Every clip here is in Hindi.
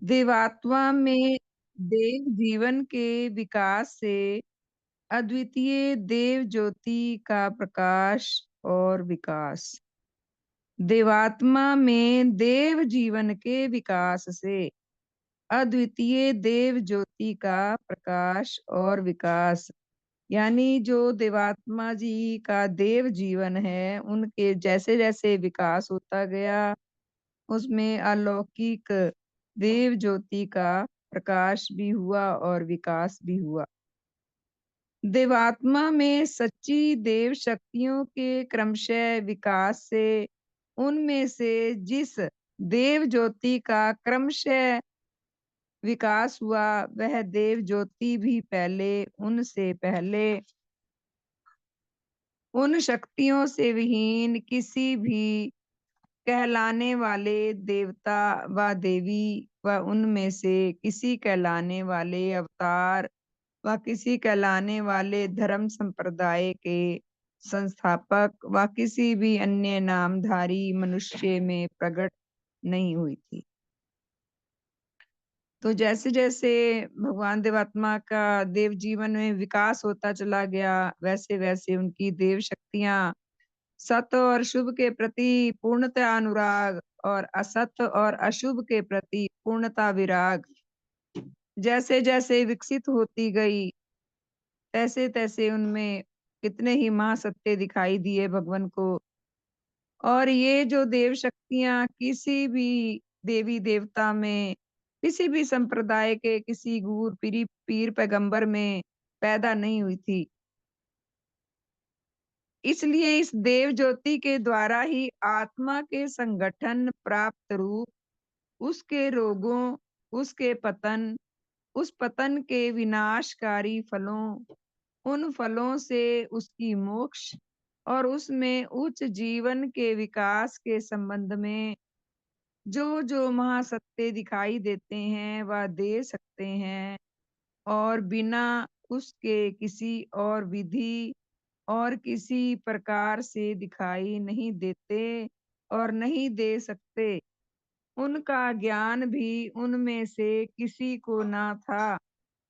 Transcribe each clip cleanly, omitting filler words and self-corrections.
देवात्मा में देव जीवन के विकास से अद्वितीय देव ज्योति का प्रकाश और विकास। देवात्मा में देव जीवन के विकास से अद्वितीय देव ज्योति का प्रकाश और विकास, यानी जो देवात्मा जी का देव जीवन है, उनके जैसे जैसे विकास होता गया, उसमें अलौकिक देव ज्योति का प्रकाश भी हुआ और विकास भी हुआ। देवात्मा में सच्ची देव शक्तियों के क्रमशः विकास से उनमें से जिस देव ज्योति का क्रमशः विकास हुआ, वह देव ज्योति भी पहले उनसे पहले उन शक्तियों से विहीन किसी भी कहलाने वाले देवता व देवी व उनमें से किसी कहलाने वाले अवतार व किसी कहलाने वाले धर्म संप्रदाय के संस्थापक व किसी भी अन्य नामधारी मनुष्य में प्रकट नहीं हुई थी। तो जैसे-जैसे भगवान देवात्मा का देव जीवन में विकास होता चला गया, वैसे-वैसे उनकी देव शक्तियाँ सत और शुभ के प्रति पूर्णतः अनुराग और असत और अशुभ के प्रति पूर्णतः विराग जैसे-जैसे विकसित होती गई, तैसे-तैसे उनमें कितने ही महासत्य दिखाई दिए भगवन को। और ये जो देव शक्तियाँ किसी भी देवी-देवता में, किसी भी संप्रदाय के किसी गुरु, पीर पैगंबर में पैदा नहीं हुई थी। इसलिए इस देव ज्योति के द्वारा ही आत्मा के संगठन प्राप्त रूप, उसके रोगों, उसके पतन, उस पतन के विनाशकारी फलों, उन फलों से उसकी मोक्ष और उसमें उच्च जीवन के विकास के संबंध में जो महासत्य दिखाई देते हैं वह दे सकते हैं, और बिना उसके किसी और विधि और किसी प्रकार से दिखाई नहीं देते और नहीं दे सकते। उनका ज्ञान भी उनमें से किसी को ना था,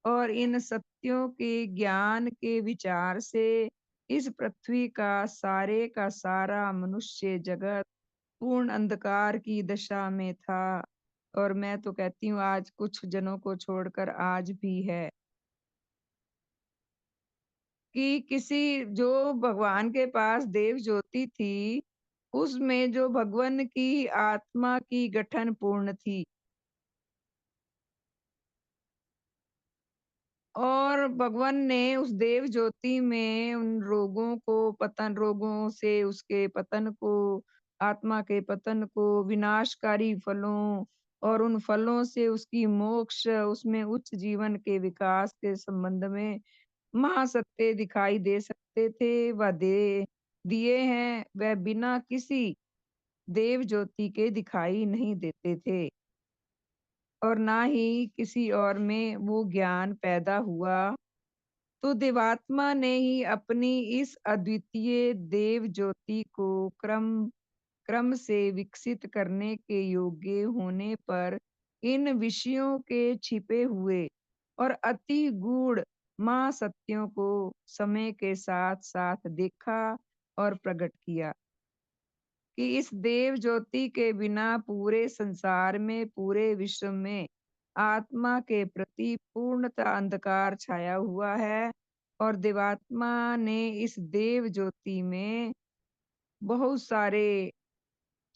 और इन सत्यों के ज्ञान के विचार से इस पृथ्वी का सारा मनुष्य जगत पूर्ण अंधकार की दशा में था। और मैं तो कहती हूँ आज कुछ जनों को छोड़कर आज भी है कि किसी जो भगवान के पास देव ज्योति थी, उसमें जो भगवान की आत्मा की गठन पूर्ण थी, और भगवान ने उस देव ज्योति में उन रोगों को, पतन रोगों से उसके पतन को, आत्मा के पतन को, विनाशकारी फलों और उन फलों से उसकी मोक्ष, उसमें उच्च जीवन के विकास के संबंध में महासत्य दिखाई दे सकते थे व दे दिए हैं। वह बिना किसी देव ज्योति के दिखाई नहीं देते थे, और ना ही किसी और में वो ज्ञान पैदा हुआ। तो देवात्मा ने ही अपनी इस अद्वितीय देव ज्योति को क्रम क्रम से विकसित करने के योग्य होने पर इन विषयों के छिपे हुए और अति गूढ़ महासत्यों को समय के साथ साथ देखा और प्रकट किया कि इस देव ज्योति के बिना पूरे संसार में, पूरे विश्व में आत्मा के प्रति पूर्णतः अंधकार छाया हुआ है, और देवात्मा ने इस देव ज्योति में बहुत सारे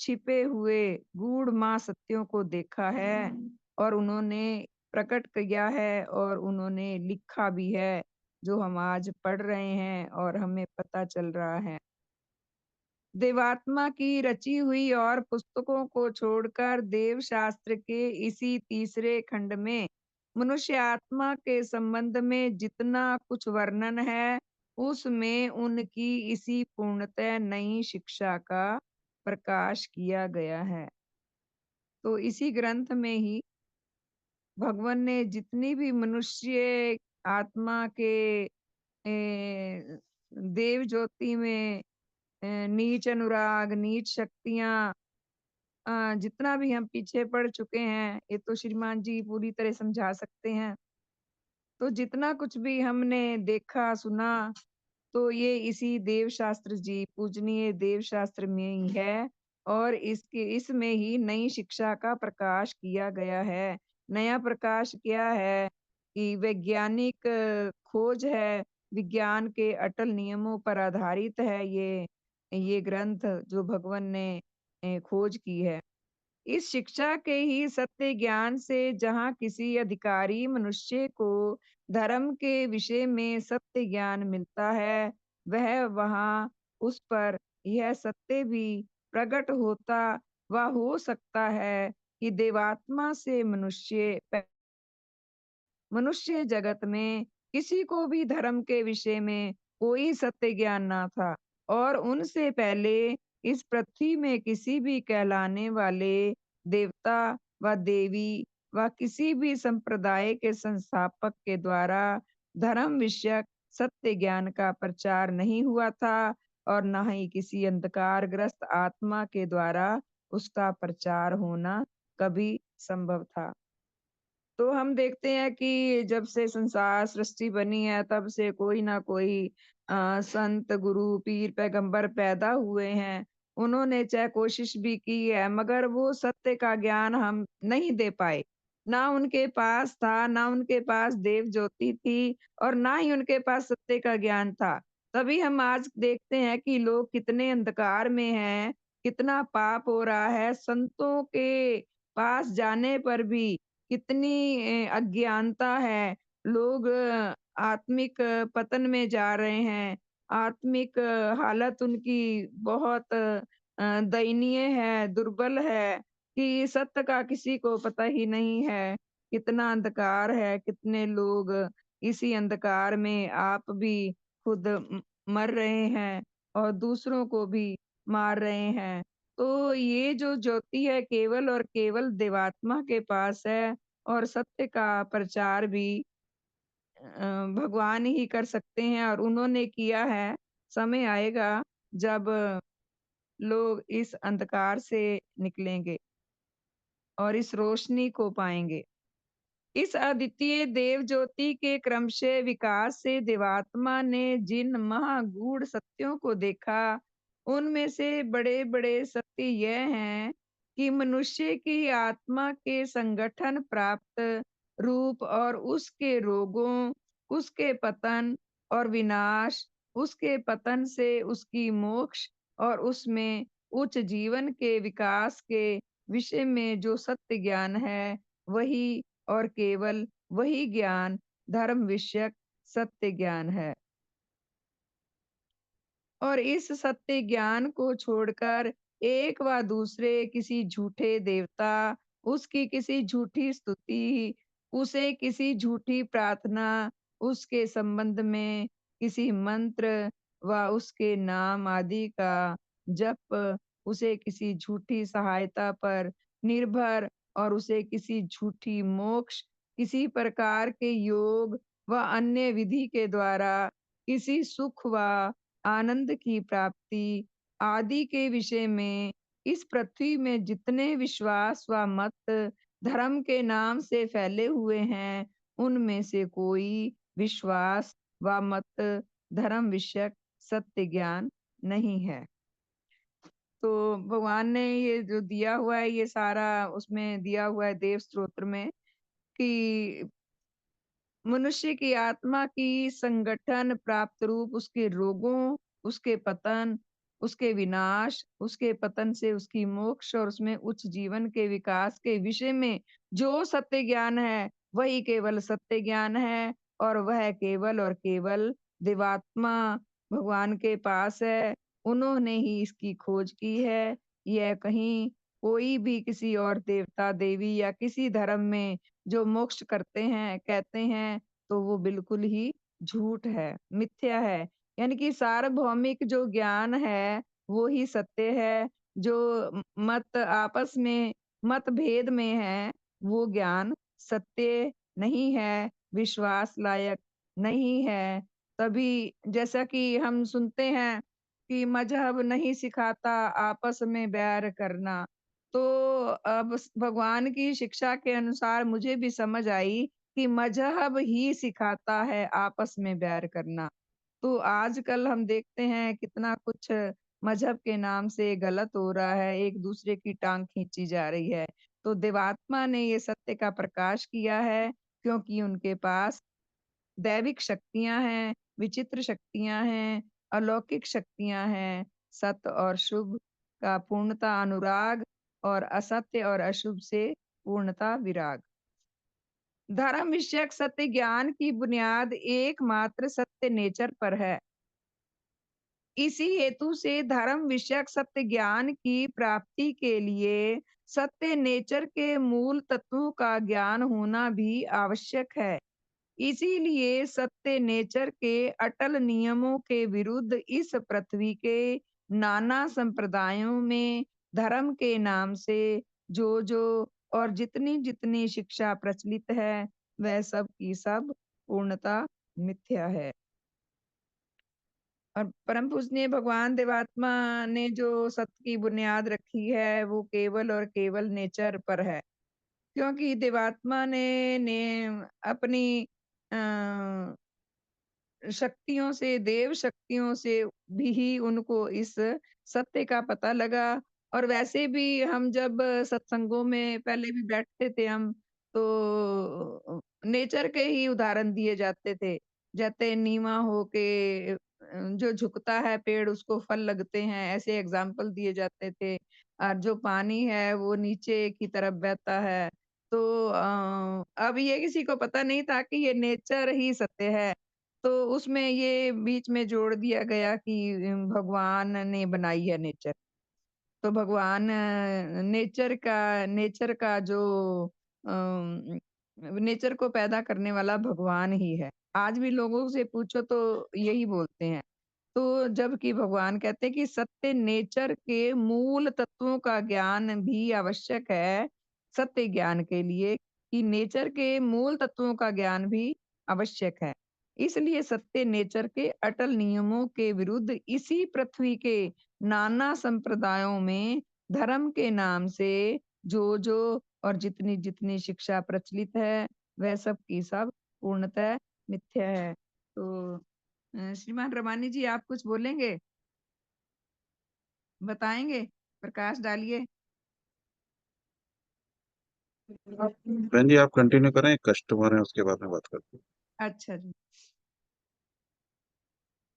छिपे हुए गूढ़ महासत्यों को देखा है, और उन्होंने प्रकट किया है और उन्होंने लिखा भी है, जो हम आज पढ़ रहे हैं और हमें पता चल रहा है। देवात्मा की रची हुई और पुस्तकों को छोड़कर देव शास्त्र के इसी तीसरे खंड में मनुष्य आत्मा के संबंध में जितना कुछ वर्णन है, उसमें उनकी इसी पूर्णतः नई शिक्षा का प्रकाश किया गया है। तो इसी ग्रंथ में ही भगवान ने जितनी भी मनुष्य आत्मा के देव ज्योति में नीच अनुराग, नीच शक्तियाँ जितना भी हम पीछे पड़ चुके हैं, ये तो श्रीमान जी पूरी तरह समझा सकते हैं। तो जितना कुछ भी हमने देखा, सुना, तो ये इसी देवशास्त्र जी, पूजनीय देवशास्त्र में ही है और इसमें ही नई शिक्षा का प्रकाश किया गया है। नया प्रकाश क्या है कि वैज्ञानिक खोज है, विज्ञान के अटल नियमों पर आधारित है ये ग्रंथ जो भगवन ने खोज की है। इस शिक्षा के ही सत्य ज्ञान से जहाँ किसी अधिकारी मनुष्य को धर्म के विषय में सत्य ज्ञान मिलता है, वह वहाँ उस पर यह सत्य भी प्रकट होता व हो सकता है कि देवात्मा से मनुष्य जगत में किसी को भी धर्म के विषय में कोई सत्य ज्ञान ना था और उनसे पहले इस पृथ्वी में किसी भी कहलाने वाले देवता व देवी व किसी भी संप्रदाय के संस्थापक के द्वारा धर्म विषयक सत्य ज्ञान का प्रचार नहीं हुआ था और न ही किसी अंधकारग्रस्त आत्मा के द्वारा उसका प्रचार होना कभी संभव था। तो हम देखते हैं कि जब से संसार सृष्टि बनी है तब से कोई ना कोई संत, गुरु, पीर, पैगंबर पैदा हुए हैं। उन्होंने चाहे कोशिश भी की है मगर वो सत्य का ज्ञान हम नहीं दे पाए। ना उनके पास था, ना उनके पास देव ज्योति थी और ना ही उनके पास सत्य का ज्ञान था। तभी हम आज देखते हैं कि लोग कितने अंधकार में हैं, कितना पाप हो रहा है। संतों के पास जाने पर भी कितनी अज्ञानता है। लोग आत्मिक पतन में जा रहे हैं। आत्मिक हालत उनकी बहुत दयनीय है, दुर्बल है कि सत्य का किसी को पता ही नहीं है। कितना अंधकार है, कितने लोग इसी अंधकार में आप भी खुद मर रहे हैं और दूसरों को भी मार रहे हैं। तो ये जो ज्योति है केवल और केवल देवात्मा के पास है और सत्य का प्रचार भी भगवान ही कर सकते हैं और उन्होंने किया है। समय आएगा जब लोग इस अंधकार से निकलेंगे और इस रोशनी को पाएँगे। इस अद्वितीय देव ज्योति के क्रमशः विकास से देवात्मा ने जिन महागूढ़ सत्यों को देखा, उनमें से बड़े-बड़े सत्य यह हैं कि मनुष्य की आत्मा के संगठन प्राप्त रूप और उसके रोगों, उसके पतन और विनाश, उसके पतन से उसकी मोक्ष और उसमें उच्च जीवन के विकास के विषय में जो सत्य ज्ञान है, वही और केवल वही ज्ञान धर्म विषयक सत्य ज्ञान है। और इस सत्य ज्ञान को छोड़कर एक व दूसरे किसी झूठे देवता, उसकी किसी झूठी स्तुति, उसे किसी झूठी प्रार्थना, उसके संबंध में किसी मंत्र व उसके नाम आदि का जप, उसे किसी झूठी सहायता पर निर्भर और उसे किसी झूठी मोक्ष, किसी प्रकार के योग व अन्य विधि के द्वारा किसी सुख व आनंद की प्राप्ति आदि के विषय में इस पृथ्वी में जितने विश्वास व मत धर्म के नाम से फैले हुए हैं, उनमें से कोई विश्वास व मत धर्म विषयक सत्य ज्ञान नहीं है। तो भगवान ने ये जो दिया हुआ है, ये सारा उसमें दिया हुआ है देव स्तोत्र में कि मनुष्य की आत्मा की संगठन प्राप्त रूप उसके रोगों, उसके पतन, उसके विनाश, उसके पतन से उसकी मोक्ष और उसमें उच्च जीवन के विकास के विषय में जो सत्य ज्ञान है, वही केवल सत्य ज्ञान है और वह केवल और केवल देवात्मा भगवान के पास है। उन्होंने ही इसकी खोज की है। यह कहीं कोई भी किसी और देवता, देवी या किसी धर्म में जो मोक्ष करते हैं, कहते हैं, तो वो बिल्कुल ही झूठ है, मिथ्या है। यानी कि सार्वभौमिक जो ज्ञान है, वो ही सत्य है। जो मत आपस में मतभेद में है, वो ज्ञान सत्य नहीं है, विश्वास लायक नहीं है। तभी जैसा कि हम सुनते हैं कि मज़हब नहीं सिखाता आपस में बैर करना। तो अब भगवान की शिक्षा के अनुसार मुझे भी समझ आई कि मज़हब ही सिखाता है आपस में बैर करना। तो आजकल हम देखते हैं कितना कुछ मज़हब के नाम से गलत हो रहा है, एक-दूसरे की टाँग खींची जा रही है। तो देवात्मा ने ये सत्य का प्रकाश किया है, क्योंकि उनके पास दैविक शक्तियाँ हैं, विचित्र शक्तियाँ हैं, अलौकिक शक्तियाँ हैं, सत्य और शुभ का पूर्णतः अनुराग और असत्य और अशुभ से पूर्णतः विराग। धर्म विषयक सत्य ज्ञान की बुनियाद एकमात्र सत्य नेचर पर है। इसी हेतु से धर्म विषयक सत्य ज्ञान की प्राप्ति के लिए सत्य नेचर के मूल तत्वों का ज्ञान होना भी आवश्यक है। इसीलिए सत्य नेचर के अटल नियमों के विरुद्ध इस पृथ्वी के नाना संप्रदायों में धर्म के नाम से जो और जितनी-जितनी शिक्षा प्रचलित है, वह सब की सब पूर्णतः मिथ्या है। और परम पूजनीय भगवान देवात्मा ने जो सत्य की बुनियाद रखी है, वो केवल और केवल नेचर पर है। क्योंकि देवात्मा ने अपनी अ शक्तियों से, देव शक्तियों से भी उनको इस सत्य का पता लगा। और वैसे भी हम जब सत्संगों में पहले भी बैठते थे हम, तो नेचर के ही उदाहरण दिए जाते थे। जैसे नीमा हो के जो झुकता है पेड़ उसको फल लगते हैं, ऐसे एग्ज़ाम्पल दिए जाते थे। और जो पानी है वो नीचे की तरफ बहता है। तो अब ये किसी को पता नहीं था कि ये नेचर ही सत्य है। तो उसमें ये बीच में जोड़ दिया गया कि भगवान ने बनाई है नेचर। तो भगवान नेचर का जो नेचर को पैदा करने वाला भगवान ही है। आज भी लोगों से पूछो तो यही बोलते हैं। तो जबकि भगवान कहते हैं कि सत्य नेचर के मूल तत्वों का ज्ञान भी आवश्यक है, सत्य ज्ञान के लिए कि नेचर के मूल तत्वों का ज्ञान भी आवश्यक है। इसलिए सत्य नेचर के अटल नियमों के विरुद्ध इसी पृथ्वी के नाना संप्रदायों में धर्म के नाम से जो और जितनी-जितनी शिक्षा प्रचलित है, वह सब की सब पूर्णतः मिथ्या है। तो श्रीमान रमानी जी आप कुछ बोलेंगे? बताएँगे? प्रकाश डालिए। बहन जी आप कंटिन्यू करें, एक कस्टमर है उसके बाद में बात करते हैं। अच्छा जी।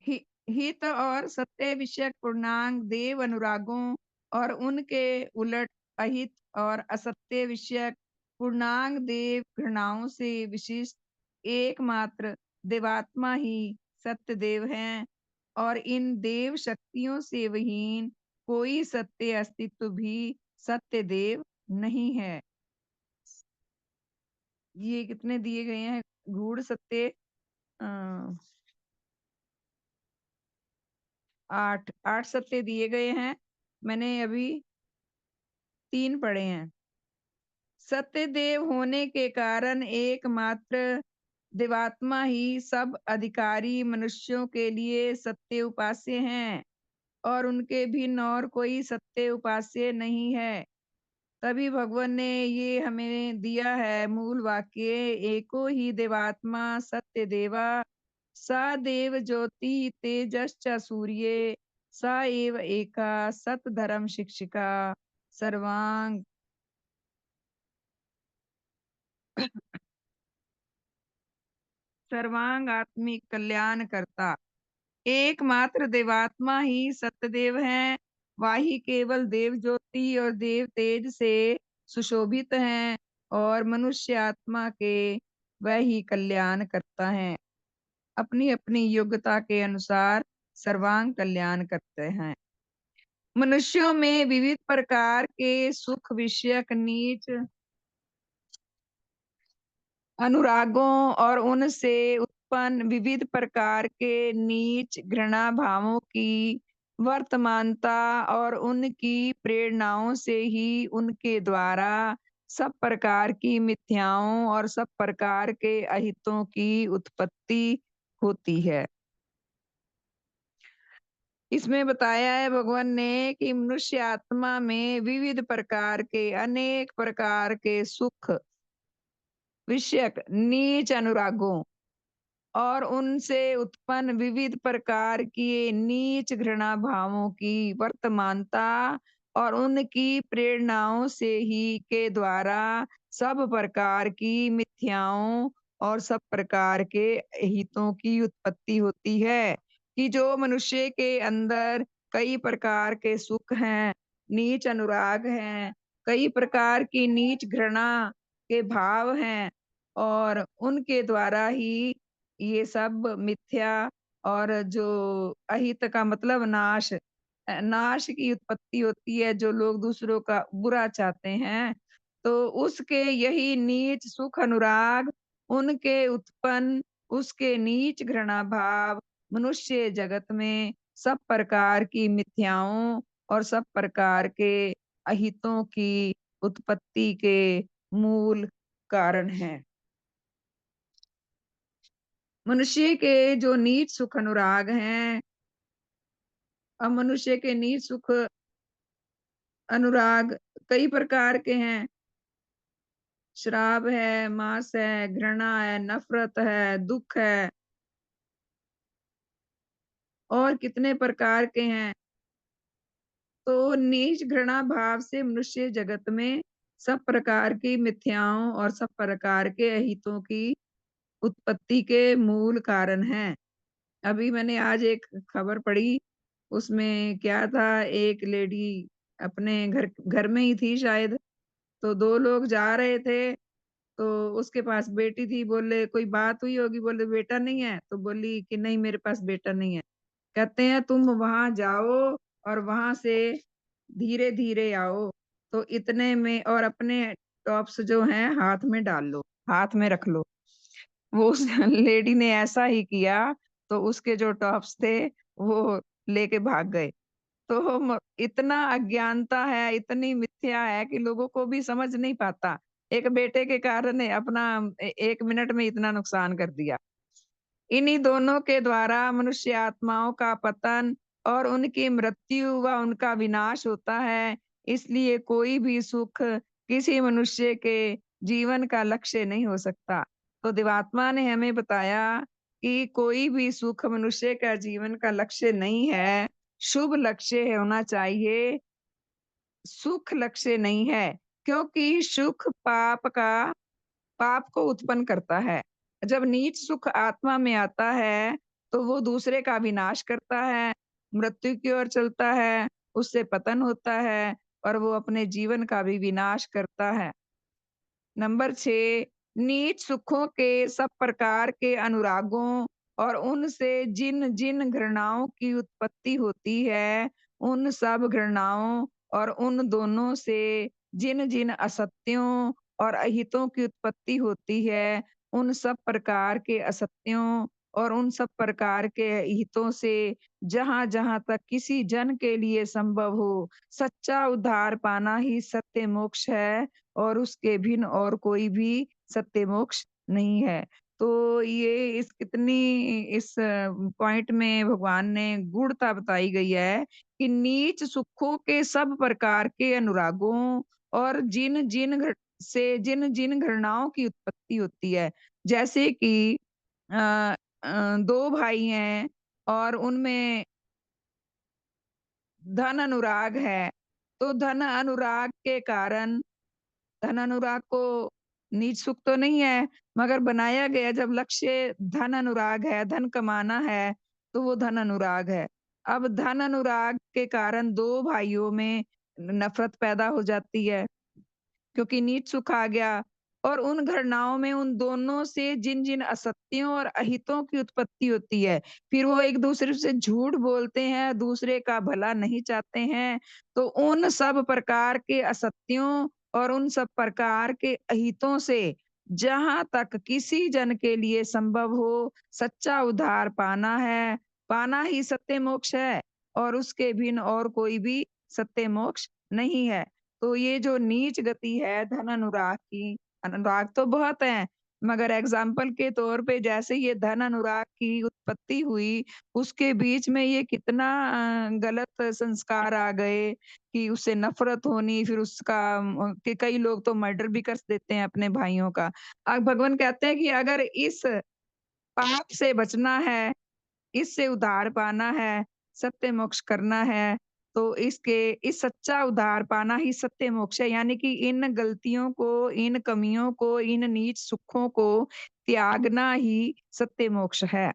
हि हित और सत्य विषयक पूर्णांग देव अनुरागों और उनके उलट अहित और असत्य विषयक पूर्णांग देव घृणाओं से विशिष्ट एकमात्र देवात्मा ही सत्य देव हैं और इन देव शक्तियों से विहीन कोई सत्य अस्तित्व भी सत्य देव नहीं है। ये कितने दिए गए हैं? गूढ़ सत्य 8 सत्य दिए गए हैं। मैंने अभी 3 पढ़े हैं। सत्य देव होने के कारण एकमात्र देवात्मा ही सब अधिकारी मनुष्यों के लिए सत्य उपास्य हैं और उनके भिन्न और कोई सत्य उपास्य नहीं है। तभी भगवान ने ये हमें दिया है मूल वाक्य एको ही देवात्मा सत्य देवा सा देव ज्योति तेजश्च सूर्ये सा एव एका सत धर्म शिक्षिका सर्वांग सर्वांग आत्मिक कल्याण करता। एकमात्र देवात्मा ही सत्यदेव हैं। वही केवल देव ज्योति और देव तेज से सुशोभित हैं और मनुष्य आत्मा के वह ही कल्याण करता है। अपनी-अपनी योग्यता के अनुसार सर्वांग कल्याण करते हैं। मनुष्यों में विविध प्रकार के सुख विषयक नीच अनुरागों और उनसे उत्पन्न विविध प्रकार के नीच घृणा भावों की वर्तमानता और उनकी प्रेरणाओं से ही उनके द्वारा सब प्रकार की मिथ्याओं और सब प्रकार के अहितों की उत्पत्ति होती है। इसमें बताया है भगवान ने कि मनुष्य आत्मा में विविध प्रकार के अनेक प्रकार के सुख विषयक नीच अनुरागों और उनसे उत्पन्न विविध प्रकार की नीच घृणा भावों की वर्तमानता और उनकी प्रेरणाओं से ही के द्वारा सब प्रकार की मिथ्याओं और सब प्रकार के हितों की उत्पत्ति होती है कि जो मनुष्य के अंदर कई प्रकार के सुख हैं, नीच अनुराग हैं, कई प्रकार की नीच घृणा के भाव हैं और उनके द्वारा ही ये सब मिथ्या और जो अहित का मतलब नाश नाश की उत्पत्ति होती है जो लोग दूसरों का बुरा चाहते हैं तो उसके यही नीच सुख अनुराग उनके उत्पन्न उसके नीच घृणा भाव मनुष्य जगत में सब प्रकार की मिथ्याओं और सब प्रकार के अहितों की उत्पत्ति के मूल कारण है। मनुष्य के जो नीच सुख अनुराग हैं, अब मनुष्य के नीच सुख अनुराग कई प्रकार के हैं। श्राप है, मास है, घृणा है, नफरत है, दुख है और कितने प्रकार के हैं। तो नीच घृणा भाव से मनुष्य जगत में सब प्रकार की मिथ्याओं और सब प्रकार के अहितों की उत्पत्ति के मूल कारण हैं। अभी मैंने आज एक खबर पढ़ी, उसमें क्या था एक लेडी अपने घर घर में ही थी शायद, तो 2 लोग जा रहे थे, तो उसके पास बेटी थी, बोले कोई बात हुई होगी, बोले बेटा नहीं है? तो बोली कि नहीं मेरे पास बेटा नहीं है। कहते हैं तुम वहाँ जाओ और वहाँ से धीरे-धीरे आओ, तो इतने में और अपने टॉप्स जो हैं हाथ में डाल लो, हाथ में रख लो। वो उस लेडी ने ऐसा ही किया, तो उसके जो टॉप्स थे, वो लेके भाग गए। तो इतना अज्ञानता है, इतनी मिथ्या है कि लोगों को भी समझ नहीं पाता। एक बेटे के कारण ने अपना 1 मिनट में इतना नुकसान कर दिया। इन्हीं दोनों के द्वारा मनुष्य आत्माओं का पतन और उनकी मृत्यु व उनका विनाश होता है। इसलिए कोई भी सुख किसी मनुष्य के जीवन का लक्ष्य नहीं हो सकता। तो दिवात्मा ने हमें बताया कि कोई भी सुख मनुष्य का जीवन का लक्ष्य नहीं है, शुभ लक्ष्य होना चाहिए, सुख लक्ष्य नहीं है। क्योंकि सुख पाप को उत्पन्न करता है। जब नीच सुख आत्मा में आता है, तो वो दूसरे का विनाश करता है, मृत्यु की ओर चलता है, उससे पतन होता है और वो अपने जीवन का भी विनाश करता है। नंबर 6 नीच सुखों के सब प्रकार के अनुरागों और उनसे जिन-जिन घृणाओं की उत्पत्ति होती है, उन सब घृणाओं और उन दोनों से जिन-जिन असत्यों और अहितों की उत्पत्ति होती है, उन सब प्रकार के असत्यों और उन सब प्रकार के हितों से जहाँ-जहाँ तक किसी जन के लिए संभव हो, सच्चा उद्धार पाना ही सत्य मोक्ष है और उसके भिन्न और कोई भी सत्य मोक्ष नहीं है। तो ये इस पॉइंट में भगवान ने गूढ़ता बताई गई है कि नीच सुखों के सब प्रकार के अनुरागों और जिन-जिन घृणाओं की उत्पत्ति होती है। जैसे कि अ 2 भाई हैं और उनमें धन अनुराग है, तो धन अनुराग को नीच सुख तो नहीं है, मगर बनाया गया जब लक्ष्य धन अनुराग है, धन कमाना है, तो वो धन अनुराग है। अब धन अनुराग के कारण 2 भाइयों में नफ़रत पैदा हो जाती है। क्योंकि नीच सुख आ गया और उन घटनाओं में उन दोनों से जिन-जिन असत्यों और अहितों की उत्पत्ति होती है, फिर वो एक-दूसरे से झूठ बोलते हैं, दूसरे का भला नहीं चाहते हैं, तो उन सब प्रकार के असत्यों और उन सब प्रकार के अहितों से जहाँ तक किसी जन के लिए संभव हो, सच्चा उद्धार पाना है, पाना ही सत्य मोक्ष है और उसके भिन्न और कोई भी सत्य मोक्ष नहीं है। तो ये जो नीच गति है धन अनुराग की, अनुराग तो बहुत हैं, मगर एग्जाम्पल के तौर पे जैसे ये धन अनुराग की उत्पत्ति हुई, उसके बीच में ये कितना गलत संस्कार आ गए कि उससे नफ़रत होनी, फिर उसका कि कई लोग तो मर्डर भी कर देते हैं अपने भाइयों का। भगवान कहते हैं कि अगर इस पाप से बचना है, इससे उद्धार पाना है, सत्य मोक्ष करना है, तो इस सच्चा उद्धार पाना ही सत्य मोक्ष है। यानी कि इन गलतियों को, इन कमियों को, इन नीच सुखों को त्यागना ही सत्य मोक्ष है।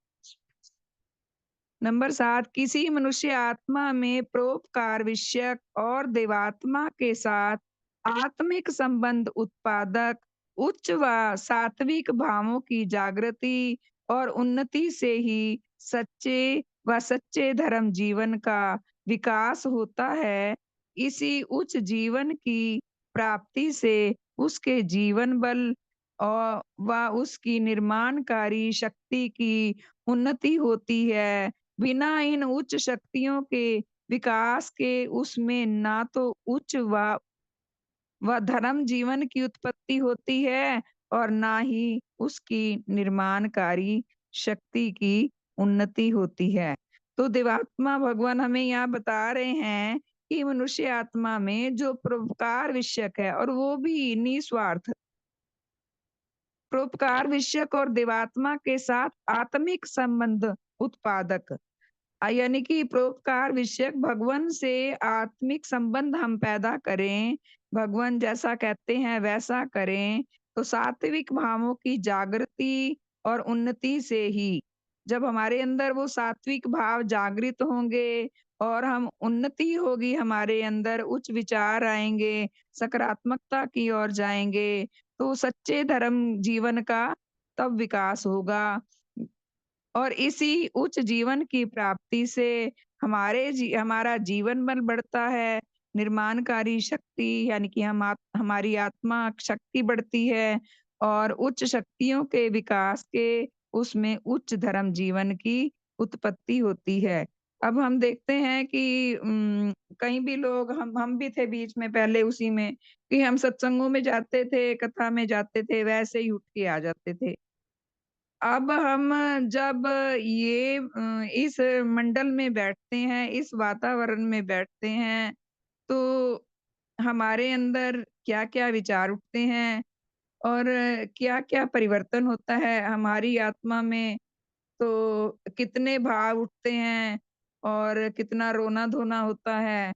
नंबर 7, किसी मनुष्य आत्मा में परोपकार विषयक और देवात्मा के साथ आत्मिक संबंध उत्पादक उच्च व सात्विक भावों की जागृति और उन्नति से ही सच्चे धर्म जीवन का विकास होता है। इसी उच्च जीवन की प्राप्ति से उसके जीवन बल और व उसकी निर्माणकारी शक्ति की उन्नति होती है। बिना इन उच्च शक्तियों के विकास के उसमें ना तो उच्च व धर्म जीवन की उत्पत्ति होती है और ना ही उसकी निर्माणकारी शक्ति की उन्नति होती है। तो देवात्मा भगवान हमें यहाँ बता रहे हैं कि मनुष्य आत्मा में जो परोपकार विषयक है और वो भी निस्वार्थ परोपकार विषयक और देवात्मा के साथ आत्मिक संबंध उत्पादक यानी कि परोपकार विषयक भगवान से आत्मिक संबंध हम पैदा करें, भगवान जैसा कहते हैं वैसा करें, तो सात्विक भावों की जागृति और उन्नति से ही जब हमारे अंदर वो सात्विक भाव जागृत होंगे और हम उन्नति होगी हमारे अंदर, उच्च विचार आएँगे, सकारात्मकता की ओर जाएँगे, तो सच्चे धर्म जीवन का तब विकास होगा। और इसी उच्च जीवन की प्राप्ति से हमारा जीवन बल बढ़ता है, निर्माणकारी शक्ति यानी कि हमारी आत्मा शक्ति बढ़ती है और उच्च शक्तियों के विकास के उसमें उच्च धर्म जीवन की उत्पत्ति होती है। अब हम देखते हैं कि कहीं भी लोग हम भी थे बीच में पहले उसी में कि हम सत्संगों में जाते थे, कथा में जाते थे, वैसे ही उठ के आ जाते थे। अब हम जब इस मंडल में बैठते हैं, इस वातावरण में बैठते हैं, तो हमारे अंदर क्या-क्या विचार उठते हैं और क्या-क्या परिवर्तन होता है हमारी आत्मा में, तो कितने भाव उठते हैं और कितना रोना-धोना होता है।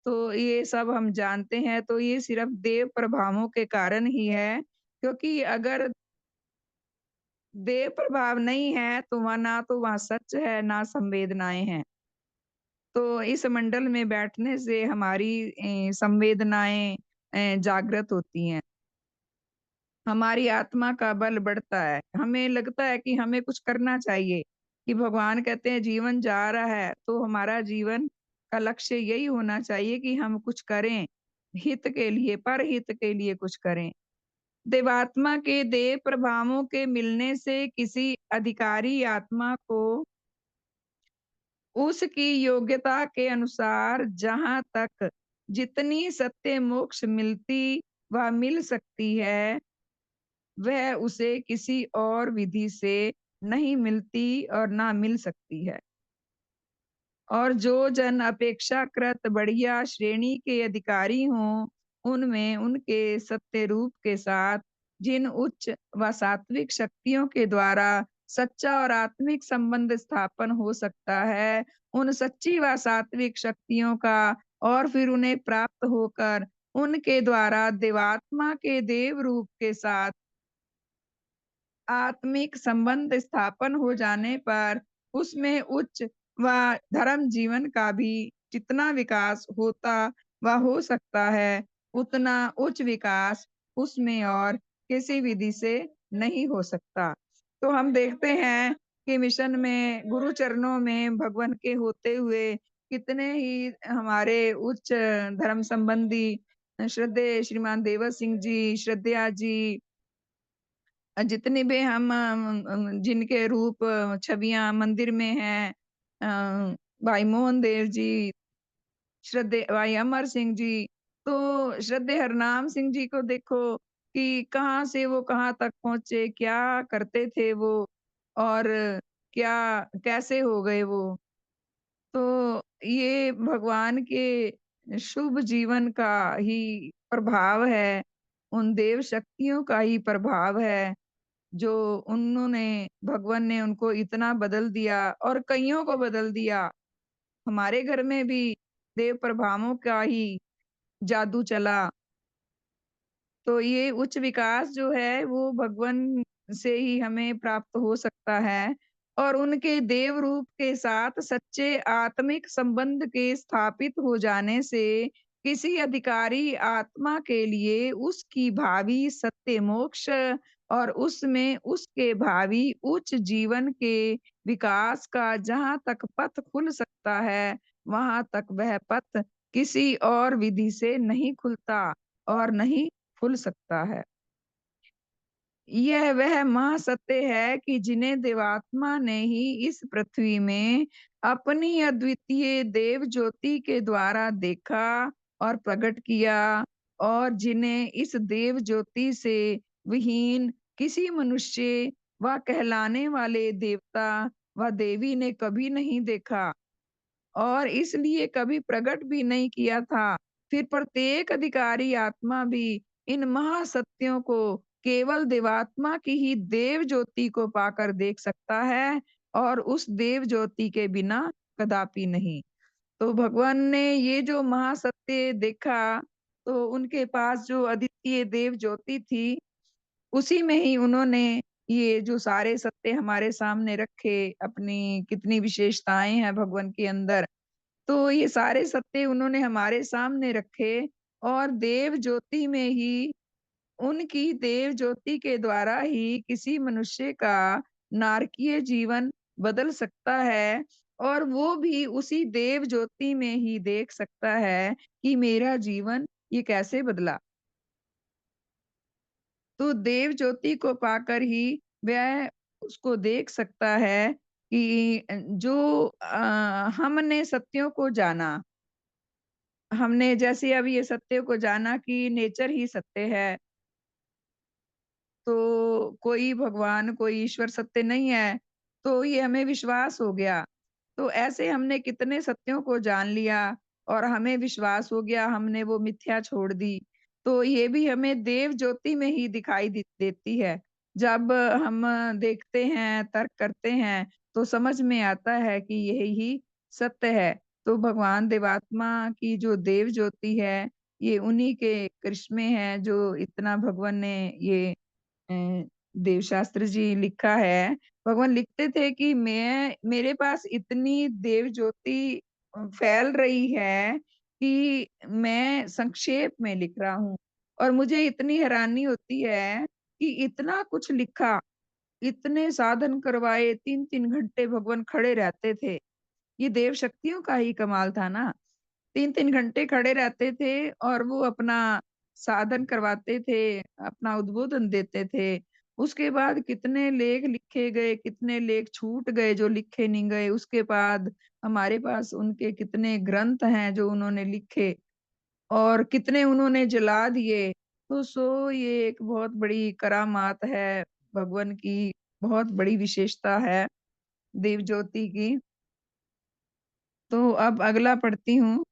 तो ये सब हम जानते हैं, तो ये सिर्फ़ देव प्रभावों के कारण ही है, क्योंकि अगर देह प्रभाव नहीं है, तो ना तो वहाँ सच है, ना संवेदनाएँ हैं। तो इस मंडल में बैठने से हमारी संवेदनाएँ जागृत होती हैं। हमारी आत्मा का बल बढ़ता है। हमें लगता है कि हमें कुछ करना चाहिए, कि भगवान कहते हैं जीवन जा रहा है, तो हमारा जीवन का लक्ष्य यही होना चाहिए कि हम कुछ करें, हित के लिए, परहित के लिए कुछ करें। देवात्मा के देव प्रभावों के मिलने से किसी अधिकारी आत्मा को उसकी योग्यता के अनुसार जहाँ तक जितनी सत्य मोक्ष मिलती व मिल सकती है, वह उसे किसी और विधि से नहीं मिलती और ना मिल सकती है। और जो जन अपेक्षाकृत बढ़िया श्रेणी के अधिकारी हों, उनमें उनके सत्य रूप के साथ जिन उच्च व सात्विक शक्तियों के द्वारा सच्चा और आत्मिक संबंध स्थापन हो सकता है, उन सच्ची व सात्विक शक्तियों का और फिर उन्हें प्राप्त होकर उनके द्वारा देवात्मा के देव रूप के साथ आत्मिक संबंध स्थापन हो जाने पर उसमें उच्च व धर्म जीवन का भी जितना विकास होता व हो सकता है, उतना उच्च विकास उसमें और किसी विधि से नहीं हो सकता। तो हम देखते हैं कि मिशन में गुरु चरणों में भगवान के होते हुए कितने ही हमारे उच्च धर्म संबंधी श्रद्धेय श्रीमान देवर सिंह जी, श्रद्धेया जी, जितने भी हम जिनके रूप छवियाँ मंदिर में हैं, भाई मोहन देव जी, श्रद्धेय भाई अमर सिंह जी, तो श्रद्धेय हरनाम सिंह जी को देखो कि कहाँ से वो कहाँ तक पहुँचे, क्या करते थे वो और क्या कैसे हो गए वो। तो ये भगवान के शुभ जीवन का ही प्रभाव है, उन देव शक्तियों का ही प्रभाव है, जो उन्होंने भगवान ने उनको इतना बदल दिया और कइयों को बदल दिया। हमारे घर में भी देव प्रभावों का ही जादू चला। तो ये उच्च विकास जो है वो भगवन से ही हमें प्राप्त हो सकता है और उनके देव रूप के साथ सच्चे आत्मिक संबंध के स्थापित हो जाने से किसी अधिकारी आत्मा के लिए उसकी भावी सत्य मोक्ष और उसमें उसके भावी उच्च जीवन के विकास का जहाँ तक पथ खुल सकता है, वहां तक वह पथ किसी और विधि से नहीं खुलता और नहीं खुल सकता है। यह वह महासत्य है कि जिन्हें देवात्मा ने ही इस पृथ्वी में अपनी अद्वितीय देव ज्योति के द्वारा देखा और प्रकट किया और जिन्हें इस देव ज्योति से विहीन किसी मनुष्य व कहलाने वाले देवता व देवी ने कभी नहीं देखा और इसलिए कभी प्रकट भी नहीं किया था। फिर प्रत्येक अधिकारी आत्मा भी इन महासत्यों को केवल देवात्मा की ही देव ज्योति को पाकर देख सकता है और उस देव ज्योति के बिना कदापि नहीं। तो भगवान ने ये जो महासत्य देखा, तो उनके पास जो अद्वितीय देव ज्योति थी, उसी में ही उन्होंने ये जो सारे सत्य हमारे सामने रखे, अपनी कितनी विशेषताएं हैं भगवान के अंदर। तो ये सारे सत्य उन्होंने हमारे सामने रखे और देव ज्योति में ही उनकी देव ज्योति के द्वारा ही किसी मनुष्य का नारकीय जीवन बदल सकता है और वो भी उसी देव ज्योति में ही देख सकता है कि मेरा जीवन ये कैसे बदला। तो देव ज्योति को पाकर ही वह उसको देख सकता है कि जो हमने सत्यों को जाना, हमने जैसे अभी ये सत्य को जाना कि नेचर ही सत्य है, तो कोई भगवान, कोई ईश्वर सत्य नहीं है, तो ये हमें विश्वास हो गया। तो ऐसे हमने कितने सत्यों को जान लिया और हमें विश्वास हो गया, हमने वो मिथ्या छोड़ दी। तो ये भी हमें देव ज्योति में ही दिखाई देती है। जब हम देखते हैं, तर्क करते हैं, तो समझ में आता है कि यही ही सत्य है। तो भगवान देवात्मा की जो देव ज्योति है, ये उन्हीं के करिश्मे हैं जो इतना भगवान ने ये अ, देवशास्त्र जी लिखा है। भगवान लिखते थे कि मैं मेरे पास इतनी देव ज्योति फैल रही है कि मैं संक्षेप में लिख रहा हूँ और मुझे इतनी हैरानी होती है कि इतना कुछ लिखा, इतने साधन करवाए, 3-3 घंटे भगवान खड़े रहते थे। ये देव शक्तियों का ही कमाल था ना। 3-3 घंटे खड़े रहते थे और वो अपना साधन करवाते थे, अपना उद्बोधन देते थे। उसके बाद कितने लेख लिखे गए, कितने लेख छूट गए जो लिखे नहीं गए। उसके बाद हमारे पास उनके कितने ग्रंथ हैं जो उन्होंने लिखे और कितने उन्होंने जला दिए। तो ये एक बहुत बड़ी करामात है, भगवान की बहुत बड़ी विशेषता है देव ज्योति की। तो अब अगला पढ़ती हूँ।